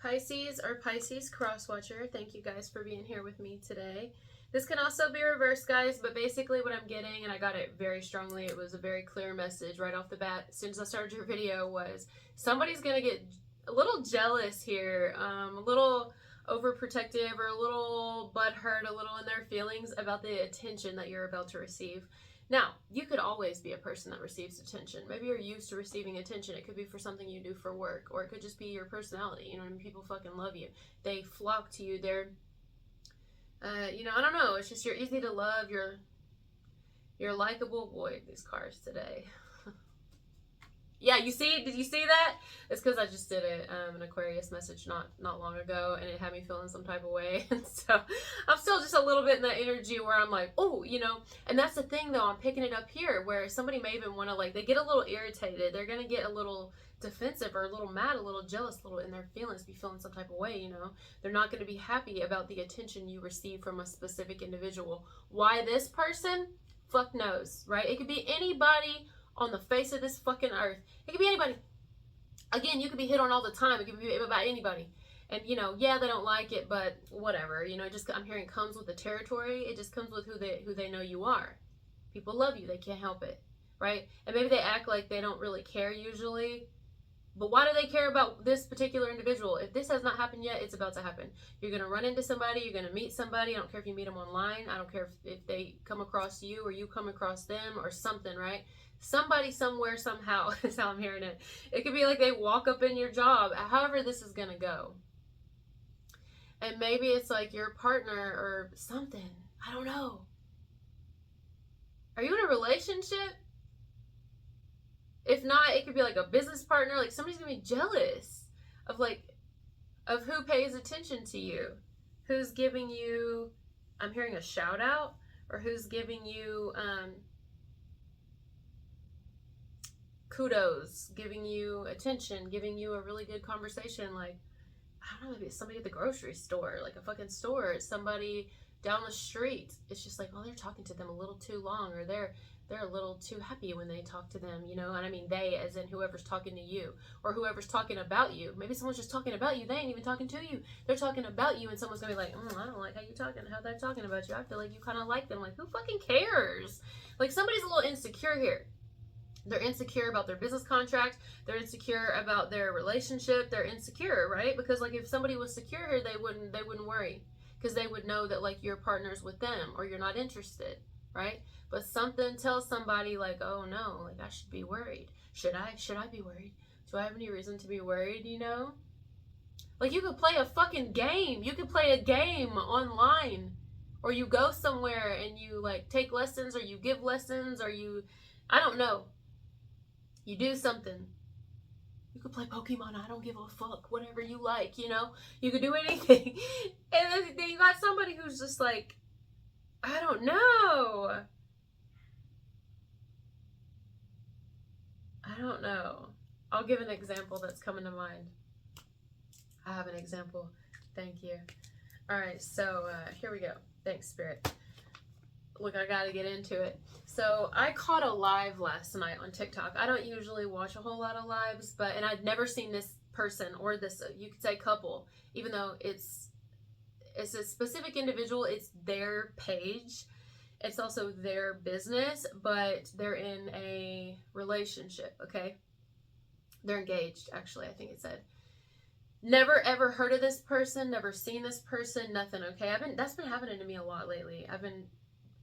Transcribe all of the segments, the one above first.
Pisces or Pisces crosswatcher, thank you guys for being here with me today. This can also be reversed, guys, but basically what I'm getting, and I got it very strongly, it was a very clear message right off the bat as soon as I started your video, was somebody's going to get a little jealous here, a little overprotective or a little butthurt, a little in their feelings about the attention that you're about to receive. Now, you could always be a person that receives attention. Maybe you're used to receiving attention. It could be for something you do for work, or it could just be your personality. You know what I mean? People fucking love you. They flock to you. They're, I don't know. It's just you're easy to love. You're likable. Boy, these cards today. Yeah, you see, did you see that? It's because I just did an Aquarius message not long ago, and it had me feeling some type of way. And so I'm still just a little bit in that energy where I'm like, oh, and that's the thing though, I'm picking it up here where somebody may even want to, like, they get a little irritated. They're going to get a little defensive or a little mad, a little jealous, a little in their feelings, be feeling some type of way, They're not going to be happy about the attention you receive from a specific individual. Why this person? Fuck knows, right? It could be anybody on the face of this fucking earth. It could be anybody. Again, you could be hit on all the time. It could be about anybody. And, yeah, they don't like it, but whatever. I'm hearing it comes with the territory. It just comes with who they know you are. People love you. They can't help it, right? And maybe they act like they don't really care usually. But why do they care about this particular individual? If this has not happened yet, it's about to happen. You're going to run into somebody. You're going to meet somebody. I don't care if you meet them online. I don't care if they come across you or you come across them or something, right? Somebody, somewhere, somehow is how I'm hearing it. It could be like they walk up in your job, however this is going to go. And maybe it's like your partner or something. I don't know. Are you in a relationship? If not, it could be like a business partner. Like somebody's going to be jealous of who pays attention to you. Who's giving you, I'm hearing a shout out, or who's giving you, kudos, giving you attention, giving you a really good conversation. Like, I don't know, maybe it's somebody at the grocery store, like a fucking store. It's somebody down the street. It's just like, oh, they're talking to them a little too long, or they're a little too happy when they talk to them, And I mean they, as in whoever's talking to you, or whoever's talking about you. Maybe someone's just talking about you. They ain't even talking to you. They're talking about you, and someone's gonna be like, I don't like how you talking, how they're talking about you. I feel like you kind of like them. Like, who fucking cares? Like, somebody's a little insecure here. They're insecure about their business contract. They're insecure about their relationship. They're insecure, right? Because like if somebody was secure here, they wouldn't worry, because they would know that like your partner's with them or you're not interested, right? But something tells somebody like, oh no, like I should be worried. Should I be worried? Do I have any reason to be worried? Like you could play a fucking game. You could play a game online, or you go somewhere and you like take lessons, or you give lessons, or I don't know. You do something. You could play Pokemon. I don't give a fuck. Whatever you like, You could do anything. And then you got somebody who's just like, I don't know. I don't know. I'll give an example that's coming to mind. I have an example. Thank you. All right, so here we go. Thanks, Spirit. Look, I gotta get into it. So I caught a live last night on TikTok. I don't usually watch a whole lot of lives, and I'd never seen this person or this, you could say couple, even though it's a specific individual. It's their page. It's also their business, but they're in a relationship, okay? They're engaged, actually, I think it said. Never ever heard of this person, never seen this person, nothing, okay? That's been happening to me a lot lately. I've been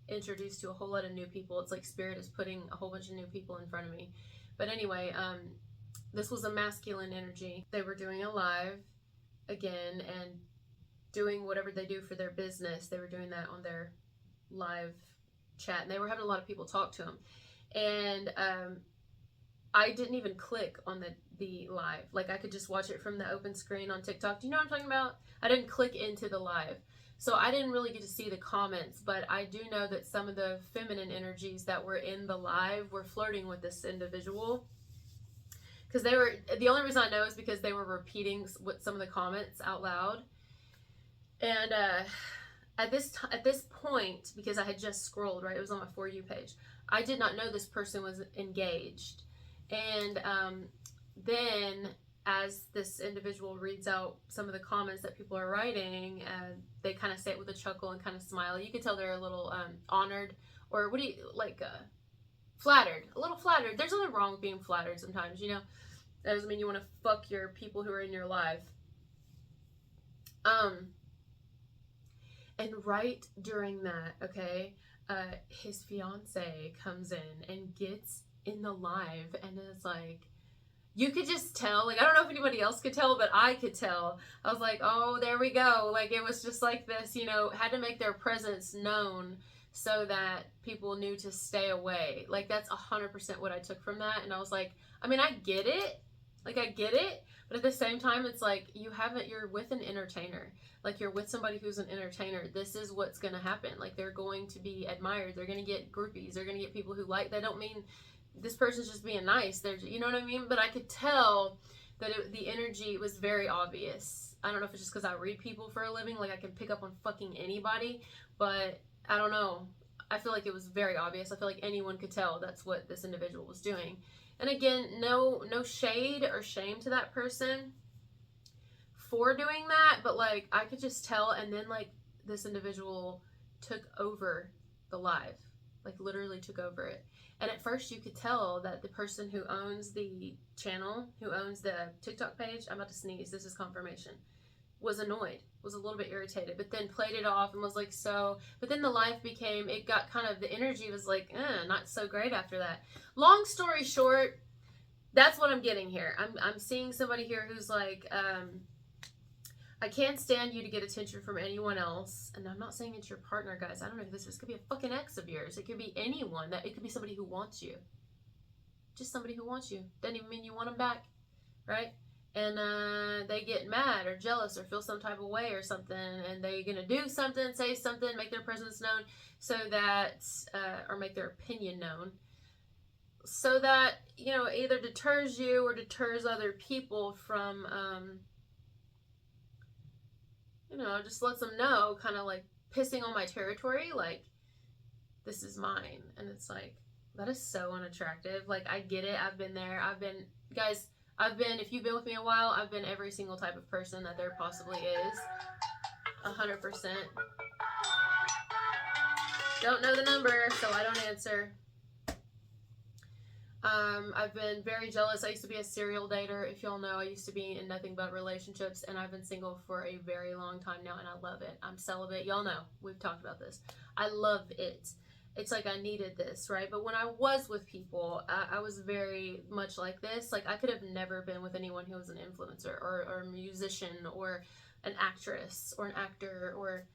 introduced to a whole lot of new people. It's like Spirit is putting a whole bunch of new people in front of me. But anyway, this was a masculine energy. They were doing a live again and doing whatever they do for their business. They were doing that on their live chat, and they were having a lot of people talk to them. And I didn't even click on the live. Like I could just watch it from the open screen on TikTok. Do you know what I'm talking about? I didn't click into the live. So I didn't really get to see the comments, but I do know that some of the feminine energies that were in the live were flirting with this individual. Because the only reason I know is because they were repeating what some of the comments out loud. And at this point, because I had just scrolled, right, it was on my For You page, I did not know this person was engaged. And then as this individual reads out some of the comments that people are writing, they kind of say it with a chuckle and kind of smile. You can tell they're a little honored, or what do you like, flattered, a little flattered. There's nothing wrong with being flattered sometimes, you know. That doesn't mean you want to fuck your people who are in your life. And right during that, okay, his fiance comes in and gets in the live and is like, you could just tell, like, I don't know if anybody else could tell, but I could tell. I was like, oh, there we go. Like, it was just like this, you know, had to make their presence known so that people knew to stay away. Like, that's 100% what I took from that. And I was like, I mean, I get it. Like, I get it. But at the same time, it's like, you're with an entertainer. Like, you're with somebody who's an entertainer. This is what's going to happen. Like, they're going to be admired. They're going to get groupies. They're going to get people who like, they don't mean this person's just being nice. They're, you know what I mean? But I could tell that the energy was very obvious. I don't know if it's just because I read people for a living. Like, I can pick up on fucking anybody. But I don't know. I feel like it was very obvious. I feel like anyone could tell that's what this individual was doing. And again, no shade or shame to that person for doing that, but like I could just tell. And then like this individual took over the live, like literally took over it. And at first you could tell that the person who owns the channel, who owns the TikTok page, I'm about to sneeze, this is confirmation, was annoyed, was a little bit irritated, but then played it off and was like, so, but then the live became, it got kind of, the energy was like, not so great after that. Long story short, that's what I'm getting here. I'm seeing somebody here who's like, I can't stand you to get attention from anyone else. And I'm not saying it's your partner, guys. I don't know who this is. It could be a fucking ex of yours. It could be anyone. It could be somebody who wants you. Just somebody who wants you. Doesn't even mean you want them back, right? And they get mad or jealous or feel some type of way or something, and they're gonna do something, say something, make their presence known, so that, or make their opinion known, so that, you know, either deters you or deters other people from, you know, just lets them know, kind of like pissing on my territory, like, this is mine. And it's like, that is so unattractive. Like, I get it. I've been there. Guys, if you've been with me a while, I've been every single type of person that there possibly is. 100%. Don't know the number, so I don't answer. I've been very jealous. I used to be a serial dater. If y'all know, I used to be in nothing but relationships, and I've been single for a very long time now, and I love it. I'm celibate. Y'all know. We've talked about this. I love it. It's like I needed this, right? But when I was with people, I was very much like this. Like, I could have never been with anyone who was an influencer or a musician or an actress or an actor or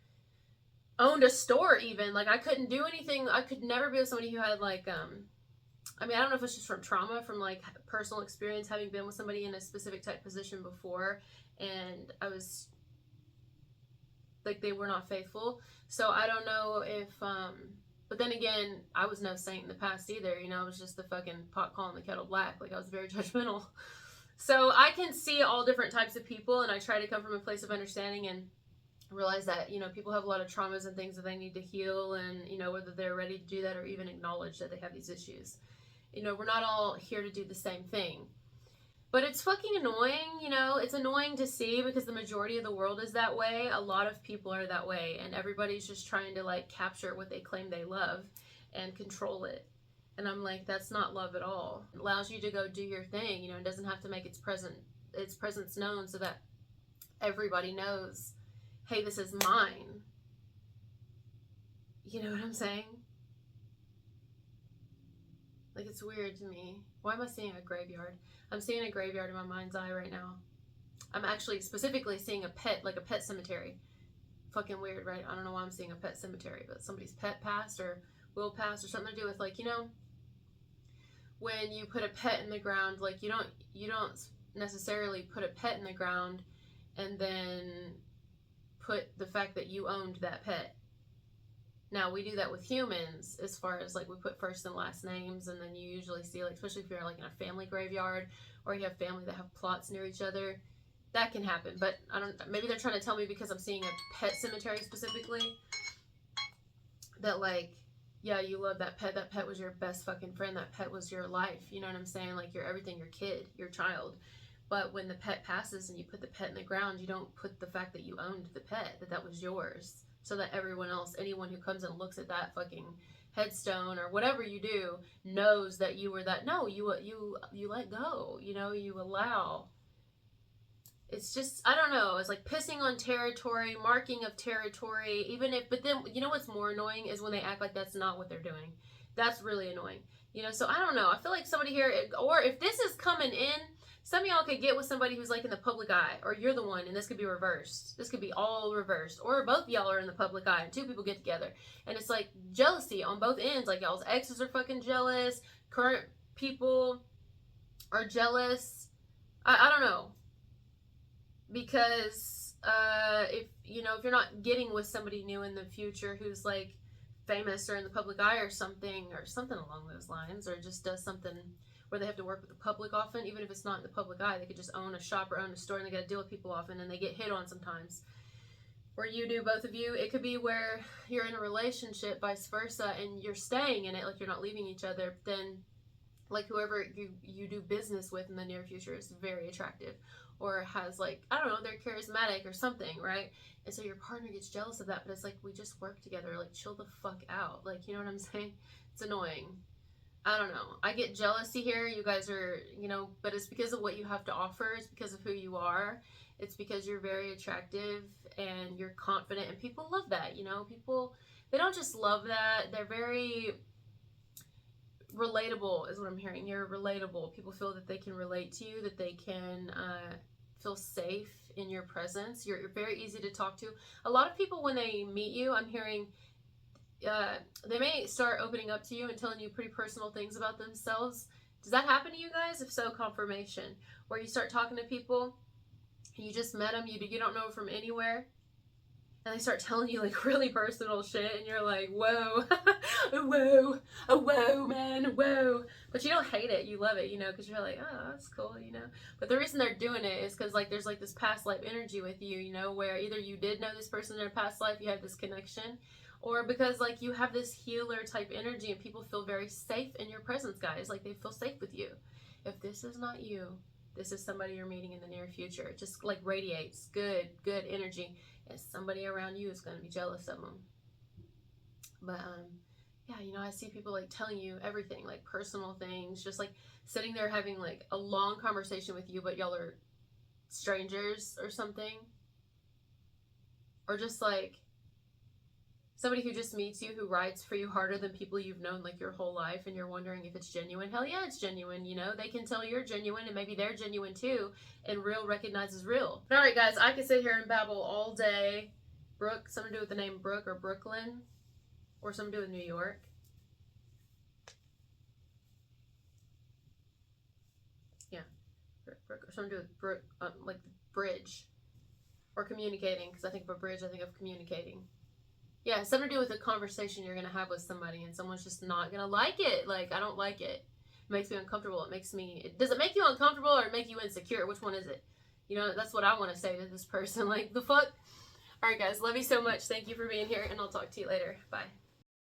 owned a store even. Like, I couldn't do anything. I could never be with somebody who had, like, I mean, I don't know if it's just from trauma, from, like, personal experience, having been with somebody in a specific type position before, and I was, like, they were not faithful. So I don't know if, but then again, I was no saint in the past either, you know. I was just the fucking pot calling the kettle black. Like, I was very judgmental. So I can see all different types of people, and I try to come from a place of understanding and realize that, you know, people have a lot of traumas and things that they need to heal, and, you know, whether they're ready to do that or even acknowledge that they have these issues. You know, we're not all here to do the same thing. But it's fucking annoying, you know. It's annoying to see because the majority of the world is that way. A lot of people are that way, and everybody's just trying to, like, capture what they claim they love and control it. And I'm like, that's not love at all. It allows you to go do your thing, you know. It doesn't have to make its presence known so that everybody knows, hey, this is mine. You know what I'm saying? Like, it's weird to me. Why am I seeing a graveyard? I'm seeing a graveyard in my mind's eye right now. I'm actually specifically seeing a pet, like a pet cemetery. Fucking weird, right? I don't know why I'm seeing a pet cemetery, but somebody's pet passed or will pass or something to do with, like, you know, when you put a pet in the ground, like, you don't necessarily put a pet in the ground and then put the fact that you owned that pet. Now, we do that with humans as far as, like, we put first and last names, and then you usually see, like, especially if you're, like, in a family graveyard or you have family that have plots near each other, that can happen. But I don't, maybe they're trying to tell me because I'm seeing a pet cemetery specifically that, like, yeah, you love that pet was your best fucking friend, that pet was your life, you know what I'm saying? Like, your everything, your kid, your child. But when the pet passes and you put the pet in the ground, you don't put the fact that you owned the pet, that was yours, so that everyone else, anyone who comes and looks at that fucking headstone or whatever you do, knows that you were that. No, you let go. You allow. It's just, I don't know. It's like pissing on territory, marking of territory. But then you know what's more annoying is when they act like that's not what they're doing. That's really annoying. So I don't know. I feel like somebody here, or if this is coming in, some of y'all could get with somebody who's like in the public eye, or you're the one, and this could be reversed. This could be all reversed, or both y'all are in the public eye, and two people get together, and it's like jealousy on both ends. Like y'all's exes are fucking jealous, current people are jealous. I don't know, because if you're not getting with somebody new in the future who's like famous or in the public eye or something along those lines, or just does something where they have to work with the public often, even if it's not in the public eye, they could just own a shop or own a store, and they got to deal with people often, and they get hit on sometimes. Where you do, both of you, it could be where you're in a relationship, vice versa, and you're staying in it, like you're not leaving each other. Then, like whoever you do business with in the near future is very attractive, or has like, I don't know, they're charismatic or something, right? And so your partner gets jealous of that, but it's like, we just work together, like chill the fuck out, like, you know what I'm saying? It's annoying. I don't know. I get jealousy here. You guys are, but it's because of what you have to offer. It's because of who you are. It's because you're very attractive and you're confident, and people love that. People, they don't just love that. They're very relatable is what I'm hearing. You're relatable. People feel that they can relate to you, that they can feel safe in your presence. You're very easy to talk to. A lot of people, when they meet you, I'm hearing, they may start opening up to you and telling you pretty personal things about themselves. Does that happen to you guys? If so, confirmation. Where you start talking to people, you just met them, you don't know from anywhere, and they start telling you like really personal shit, and you're like, whoa, whoa, man, whoa. But you don't hate it, you love it, because you're like, oh, that's cool, But the reason they're doing it is because like there's like this past life energy with you, where either you did know this person in a past life, you have this connection, or because like you have this healer type energy and people feel very safe in your presence, guys. Like they feel safe with you. If this is not you, this is somebody you're meeting in the near future. It just like radiates good energy, and somebody around you is going to be jealous of them. But yeah, I see people like telling you everything, like personal things, just like sitting there having like a long conversation with you, but y'all are strangers or something, or just like somebody who just meets you, who rides for you harder than people you've known like your whole life, and you're wondering if it's genuine. Hell yeah, it's genuine, They can tell you're genuine, and maybe they're genuine too, and real recognizes real. But alright guys, I could sit here and babble all day. Brooke, something to do with the name Brooke or Brooklyn, or something to do with New York. Yeah, Brooke, or something to do with Brooke, like the bridge, or communicating, because I think of a bridge, I think of communicating. Yeah, something to do with a conversation you're going to have with somebody, and someone's just not going to like it. Like, I don't like it. It makes me uncomfortable. Does it make you uncomfortable or make you insecure? Which one is it? That's what I want to say to this person. Like, the fuck? Alright guys, love you so much. Thank you for being here, and I'll talk to you later. Bye.